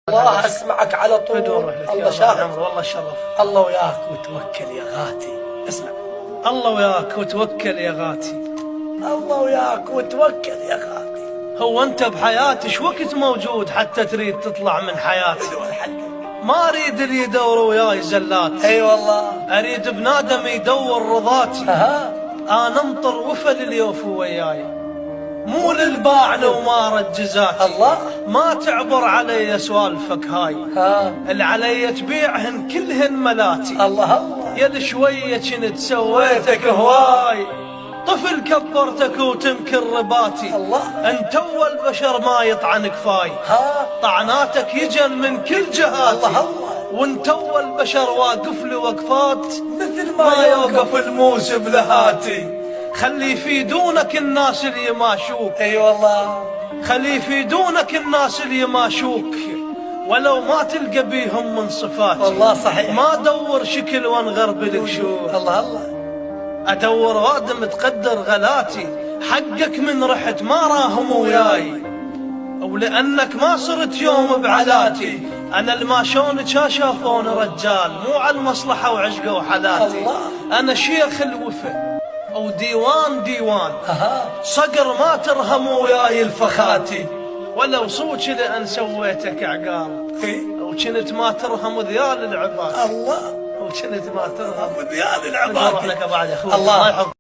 الله اسمعك على طول. الله شاهد. والله الشرف. الله وياك وتوكل يا غاتي. اسمع. الله وياك وتوكل يا غاتي. الله وياك وتوكل يا غاتي. هو انت بحياتي شو وقت موجود حتى تريد تطلع من حياتي؟ ما اريد اللي يدور وياي زلات. اي والله. اريد بنادم يدور رضاتي. انا انطر وفل اللي يوفو وياي، مو للباع لو ما رد جزاتي. الله. ما تعبر علي سوالفك هاي. اللي علي تبيعهن كلهن ملاتي. الله. يد شوية كنت سويتك هواي، طفل كبرتك وتنكر رباتي. الله. انت اول بشر ما يطعن كفاي. طعناتك يجن من كل جهاتي. الله. وانت اول بشر واقف لي وقفات مثل ما يوقف الموس بلهاتي. خلي يفيدونك الناس اللي يماشوك. اي والله. خلي يفيدونك الناس اللي يماشوك، ولو ما تلقى بيهم من صفاتي. والله صحيح. ما ادور شكل وانغرب لك شوف. الله الله. ادور وادم تقدر غلاتي. حقك من رحت ما راهم وياي، ولانك ما صرت يوم بعلاتي. انا الماشون شافون رجال، مو على المصلحه وعشقه وحالاتي. الله. انا شيخ الوفا او ديوان صقر ما ترهم وياي الفخاتي. ولو صوتي لان سويتك عقال، وكنت ما ترهم ذيال العباد. الله. وكنت ما ترهم ذيال العباد. اروح لك بعد يا اخوي. الله.